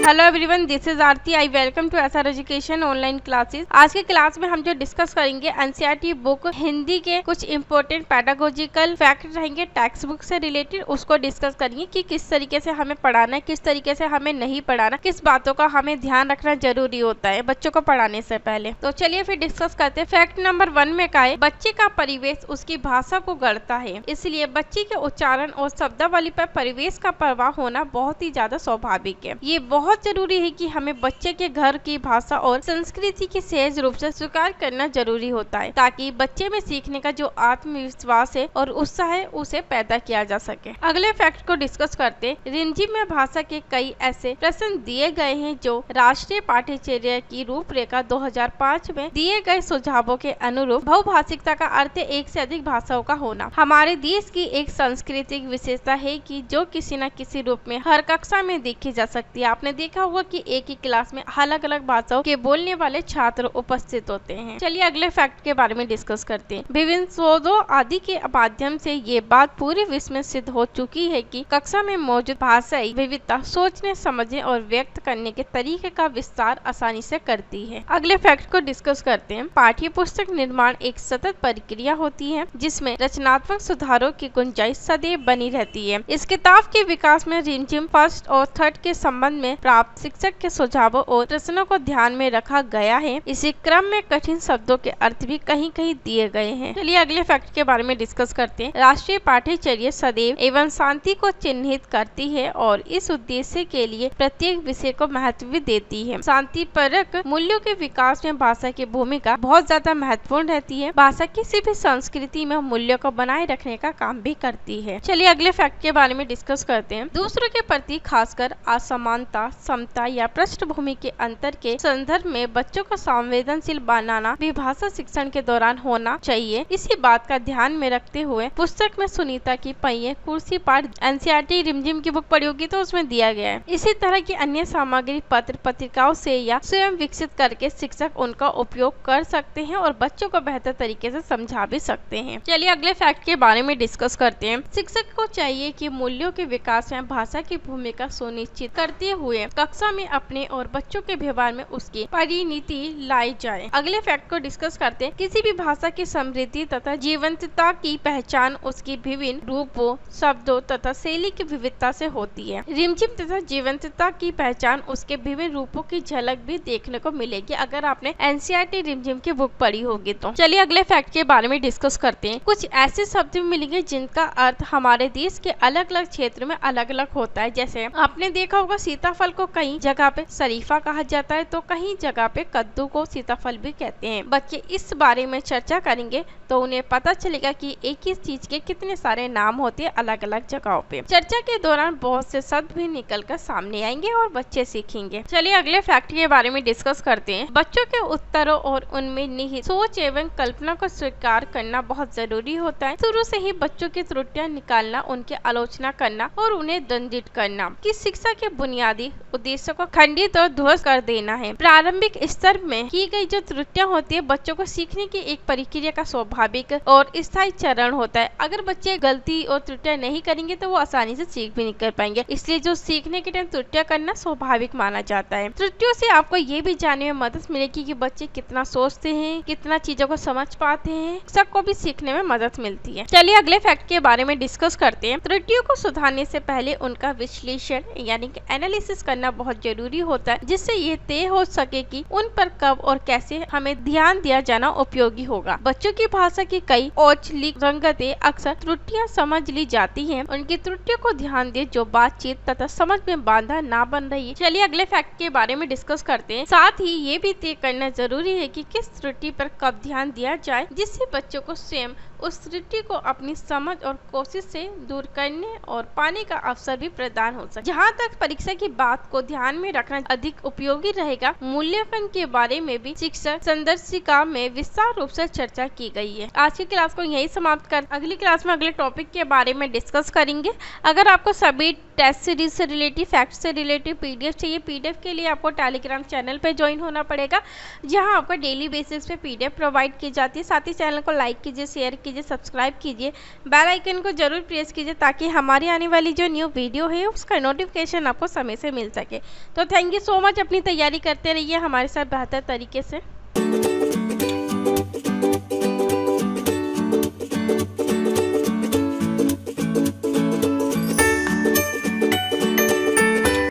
Hello everyone, this is Aarti. I welcome to SR education online classes. आज के class में हम जो डिस्कस करेंगे एनसीईआरटी बुक हिंदी के कुछ इंपॉर्टेंट पेडागोजिकल फैक्ट रहेंगे टेक्स्ट बुक से रिलेटेड, उसको डिस्कस करेंगे कि किस तरीके से हमें पढ़ाना है, किस तरीके से हमें नहीं पढ़ाना, किस बातों का हमें ध्यान रखना जरूरी होता है बच्चों को पढ़ाने से पहले। तो चलिए फिर डिस्कस करते हैं। फैक्ट नंबर 1 में का है, बच्चे का परिवेश उसकी भाषा को गढ़ता है, इसलिए बच्चे के उच्चारण और शब्दावली पर परिवेश का प्रभाव होना बहुत ही ज्यादा स्वाभाविक है। ये बहुत जरूरी है कि हमें बच्चे के घर की भाषा और संस्कृति की सहज रूप से स्वीकार करना जरूरी होता है, ताकि बच्चे में सीखने का जो आत्मविश्वास है और उत्साह है उसे पैदा किया जा सके। अगले फैक्ट को डिस्कस करते हैं। रिमझिम में भाषा के कई ऐसे प्रश्न दिए गए हैं जो राष्ट्रीय पाठ्यचर्या की रूपरेखा 2005 में दिए गए सुझावों के अनुरूप बहुभाषिकता का अर्थ एक से अधिक भाषाओं का होना हमारे देश की एक सांस्कृतिक विशेषता है कि जो किसी न किसी रूप में हर कक्षा में देखी जा सकती है। आपने देखा होगा कि एक ही क्लास में अलग अलग भाषाओं के बोलने वाले छात्र उपस्थित होते हैं। चलिए अगले फैक्ट के बारे में डिस्कस करते हैं। विभिन्न शोधों आदि के माध्यम से ये बात पूरे विश्व में सिद्ध हो चुकी है कि कक्षा में मौजूद भाषाई विविधता सोचने, समझने और व्यक्त करने के तरीके का विस्तार आसानी से करती है। अगले फैक्ट को डिस्कस करते हैं। पाठ्य पुस्तक निर्माण एक सतत प्रक्रिया होती है जिसमें रचनात्मक सुधारों की गुंजाइश सदैव बनी रहती है। इस किताब के विकास में रिमझिम फर्स्ट और थर्ड के संबंध में प्राप्त शिक्षक के सुझावों और प्रश्नों को ध्यान में रखा गया है। इसी क्रम में कठिन शब्दों के अर्थ भी कहीं कहीं दिए गए हैं। चलिए अगले फैक्ट के बारे में डिस्कस करते हैं। राष्ट्रीय पाठ्यचर्या सदैव एवं शांति को चिन्हित करती है और इस उद्देश्य के लिए प्रत्येक विषय को महत्व भी देती है। शांति परक मूल्यों के विकास में भाषा की भूमिका बहुत ज्यादा महत्वपूर्ण रहती है। भाषा किसी भी संस्कृति में मूल्यों को बनाए रखने का काम भी करती है। चलिए अगले फैक्ट के बारे में डिस्कस करते हैं। दूसरों के प्रति खासकर असमानता, समता या पृष्ठभूमि के अंतर के संदर्भ में बच्चों को संवेदनशील बनाना भी भाषा शिक्षण के दौरान होना चाहिए। इसी बात का ध्यान में रखते हुए पुस्तक में सुनीता की पहिए कुर्सी पाठ एनसीईआरटी रिमझिम की बुक पढ़ी होगी तो उसमें दिया गया है। इसी तरह की अन्य सामग्री पत्र पत्रिकाओं से या स्वयं विकसित करके शिक्षक उनका उपयोग कर सकते हैं और बच्चों को बेहतर तरीके से समझा भी सकते हैं। चलिए अगले फैक्ट के बारे में डिस्कस करते हैं। शिक्षक को चाहिए कि मूल्यों के विकास में भाषा की भूमिका सुनिश्चित करते हुए कक्षा में अपने और बच्चों के व्यवहार में उसकी परिणति लाई जाए। अगले फैक्ट को डिस्कस करते हैं। किसी भी भाषा की समृद्धि तथा जीवंतता की पहचान उसकी विभिन्न रूपों, शब्दों तथा शैली की विविधता से होती है। रिमझिम तथा जीवंतता की पहचान उसके विभिन्न रूपों की झलक भी देखने को मिलेगी अगर आपने एनसीईआरटी रिमझिम की बुक पढ़ी होगी तो। चलिए अगले फैक्ट के बारे में डिस्कस करते हैं। कुछ ऐसे शब्द मिलेंगे जिनका अर्थ हमारे देश के अलग अलग क्षेत्र में अलग अलग होता है। जैसे आपने देखा होगा सीताफल को कई जगह पे शरीफा कहा जाता है तो कहीं जगह पे कद्दू को सीताफल भी कहते हैं। बच्चे इस बारे में चर्चा करेंगे तो उन्हें पता चलेगा कि एक ही चीज के कितने सारे नाम होते हैं अलग अलग जगहों पे। चर्चा के दौरान बहुत से शब्द भी निकल कर सामने आएंगे और बच्चे सीखेंगे। चलिए अगले फैक्ट के बारे में डिस्कस करते हैं। बच्चों के उत्तरों और उनमें निहित सोच एवं कल्पना को स्वीकार करना बहुत जरूरी होता है। शुरू से ही बच्चों की त्रुटियां निकालना, उनकी आलोचना करना और उन्हें दंडित करना की शिक्षा के बुनियादी उद्देश्य को खंडित और ध्वस्त कर देना है। प्रारंभिक स्तर में की गई जो त्रुटियां होती है बच्चों को सीखने की एक प्रक्रिया का स्वाभाविक और स्थायी चरण होता है। अगर बच्चे गलती और त्रुटियां नहीं करेंगे तो वो आसानी से सीख भी नहीं कर पाएंगे, इसलिए जो सीखने के टाइम त्रुटियां करना स्वाभाविक माना जाता है। त्रुटियों से आपको ये भी जानने में मदद मिलेगी कि बच्चे कितना सोचते हैं, कितना चीजों को समझ पाते हैं, सबको भी सीखने में मदद मिलती है। चलिए अगले फैक्ट के बारे में डिस्कस करते हैं। त्रुटियों को सुधारने से पहले उनका विश्लेषण यानी कि एनालिसिस करना बहुत जरूरी होता है, जिससे ये तय हो सके कि उन पर कब और कैसे हमें ध्यान दिया जाना उपयोगी होगा। बच्चों की भाषा की कई औचलिक रंगतें अक्सर त्रुटियां समझ ली जाती हैं। उनकी त्रुटियों को ध्यान दे जो बातचीत तथा समझ में बाधा ना बन रही है। चलिए अगले फैक्ट के बारे में डिस्कस करते हैं। साथ ही ये भी तय करना जरूरी है कि किस त्रुटि पर कब ध्यान दिया जाए, जिससे बच्चों को स्वयं उस त्रुटि को अपनी समझ और कोशिश से दूर करने और पाने का अवसर भी प्रदान हो सके। जहाँ तक परीक्षा की बात को ध्यान में रखना अधिक उपयोगी रहेगा, मूल्यांकन के बारे में भी शिक्षक संदर्शिका में विस्तार रूप से चर्चा की गई है। आज की क्लास को यही समाप्त कर अगली क्लास में अगले टॉपिक के बारे में डिस्कस करेंगे। अगर आपको सभी टेस्ट सीरीज से रिलेटेड, फैक्ट से रिलेटेड पीडीएफ चाहिए, पीडीएफ के लिए आपको टेलीग्राम चैनल पे ज्वाइन होना पड़ेगा, जहां आपको डेली बेसिस पे पीडीएफ प्रोवाइड की जाती है। साथ ही चैनल को लाइक कीजिए, शेयर कीजिए, सब्सक्राइब कीजिए, बेल आइकन को जरूर प्रेस कीजिए ताकि हमारी आने वाली जो न्यू वीडियो है उसका नोटिफिकेशन आपको समय से मिल सके। तो थैंक यू सो मच, अपनी तैयारी करते रहिए हमारे साथ बेहतर तरीके से।